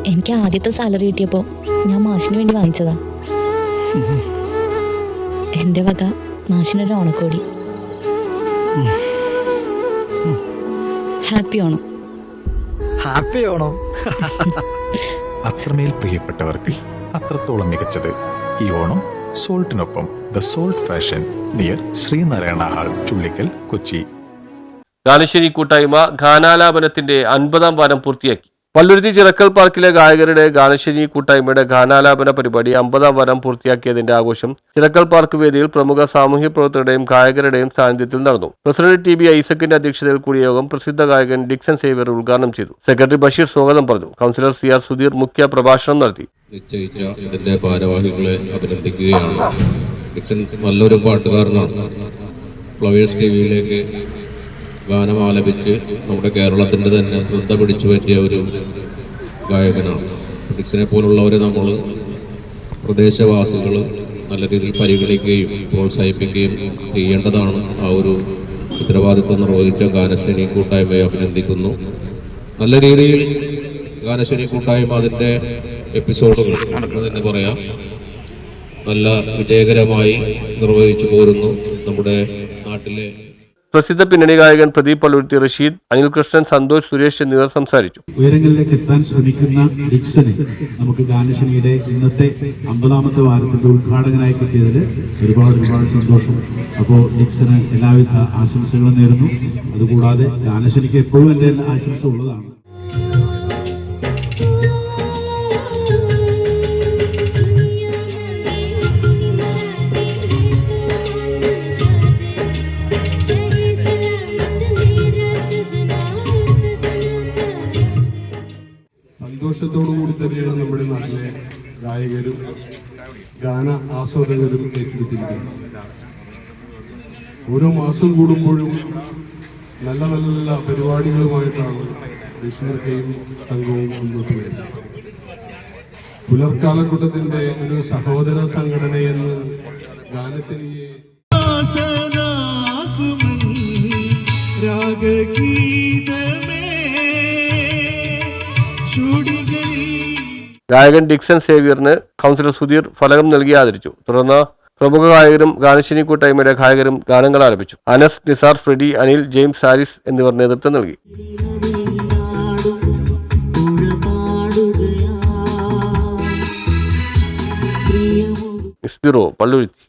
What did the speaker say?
എനിക്ക് ആദ്യത്തെ സാലറി കിട്ടിയപ്പോൾ ഞാൻ മാഷിന് വേണ്ടി വാങ്ങിച്ചതാ. എൻ്റെ വക മാഷിനൊരു ഓണക്കോടി. ഹാപ്പി ഓണം. ഹാപ്പി ഓണം. അത്രമേൽ പ്രിയപ്പെട്ടവർക്ക് അത്രത്തോളം മികച്ചത് ഈ ഓണം സോൾട്ടിനൊപ്പം. The Salt Fashion near Sreenarayana hall, Chullikkal, Kochi. ഗാനശ്ശേരി കൂട്ടായ്മ ഗാനാലാപനത്തിന്റെ 50-ാം വാരം പൂർത്തിയാക്കി. പള്ളുരുത്തി ചിറക്കൽ പാർക്കിലെ ഗായകരുടെ ഗാനശ്ശേരി കൂട്ടായ്മയുടെ ഗാനാലാപന പരിപാടി 50-ാം വാരം പൂർത്തിയാക്കിയതിന്റെ ആഘോഷം ചിറക്കൽ പാർക്ക് വേദിയിൽ പ്രമുഖ സാമൂഹ്യ പ്രവർത്തകരുടെയും ഗായകരുടെയും സാന്നിധ്യത്തിൽ നടന്നു. പ്രസിഡന്റ് ടി ബി ഐസക്കിന്റെ അധ്യക്ഷതയിൽ കൂടിയ യോഗം പ്രസിദ്ധ ഗായകൻ ഡിക്സൺ സേവ്യർ ഉദ്ഘാടനം ചെയ്തു. സെക്രട്ടറി ബഷീർ സ്വാഗതം പറഞ്ഞു. കൗൺസിലർ സി ആർ സുധീർ മുഖ്യ പ്രഭാഷണം നടത്തി. ഇതിന്റെ ഭാരവാഹികളെ അഭിനന്ദിക്കുകയാണ്. ഡിക്സൺ നല്ലൊരു പാട്ടുകാരനാണ്. ഫ്ലവേഴ്സ് ടിവിയിലേക്ക് ഗാനം ആലപിച്ച് നമ്മുടെ കേരളത്തിൻ്റെ തന്നെ ശ്രദ്ധ പിടിച്ചു പറ്റിയ ഒരു ഗായകനാണ്. ഡിക്സനെ പോലുള്ളവരെ നമ്മൾ പ്രദേശവാസികൾ നല്ല രീതിയിൽ പരിഗണിക്കുകയും പ്രോത്സാഹിപ്പിക്കുകയും ചെയ്യേണ്ടതാണ്. ആ ഒരു ഉത്തരവാദിത്വം നിർവഹിച്ച ഗാനശ്ശേരി കൂട്ടായ്മയെ അഭിനന്ദിക്കുന്നു. നല്ല രീതിയിൽ ഗാനശ്ശേരി കൂട്ടായ്മ അതിൻ്റെ എപ്പിസോഡുകൾ എന്ന് തന്നെ പറയാം നല്ല വിജയകരമായി നിർവഹിച്ചു പോരുന്നു. നമ്മുടെ നാട്ടിലെ പ്രസിദ്ധ പിന്നണി ഗായകൻ പ്രദീപ് പള്ളുരുത്തി, റഷീദ്, അനിൽ കൃഷ്ണൻ, സന്തോഷ്, സുരേഷ് എന്നിവർ സംസാരിച്ചു. ഉയരങ്ങളിലേക്ക് എത്താൻ ശ്രമിക്കുന്ന ഡിക്സന് നമുക്ക് ഗാനശ്ശേരിയുടെ ഇന്നത്തെ 50-ാമത്തെ വാരത്തിന്റെ ഉദ്ഘാടകനായി കിട്ടിയതിൽ ഒരുപാട് സന്തോഷം. അപ്പോൾ ഡിക്സന് എല്ലാവിധ ആശംസകളും നേരുന്നു. അതുകൂടാതെ ഗാനശ്ശേരിക്ക് എപ്പോഴും എൻ്റെ ആശംസ ഉള്ളതാണ്. സന്തോഷത്തോടു കൂടി തന്നെയാണ് നമ്മുടെ നാട്ടിലെ ഗായകരും ഗാന ആസ്വാദകരും ഏറ്റെടുത്തിരിക്കുന്നത്. ഓരോ മാസം കൂടുമ്പോഴും നല്ല നല്ല പരിപാടികളുമായിട്ടാണ് ബഷീർക്കയും സംഘവും മുന്നോട്ട് വരുന്നത്. പുലർക്കാലക്കൂട്ടത്തിന്റെ ഒരു സഹോദര സംഘടനയെന്ന് ഗാനശ്ശേരിയെ ഗായകൻ ഡിക്സൺ സേവ്യറിന് കൗൺസിലർ സുധീർ ഫലകം നൽകി ആദരിച്ചു. തുടർന്ന് പ്രമുഖ ഗായകരും ഗാനശ്ശേരി കൂട്ടായ്മയുടെ ഗായകരും ഗാനങ്ങൾ ആലപിച്ചു. അനസ്, നിസാർ, ഫ്രെഡി, അനിൽ, ജെയിംസ്, ഹാരിസ് എന്നിവർ നേതൃത്വം നൽകി. ബ്യൂറോ, പള്ളുരുത്തി.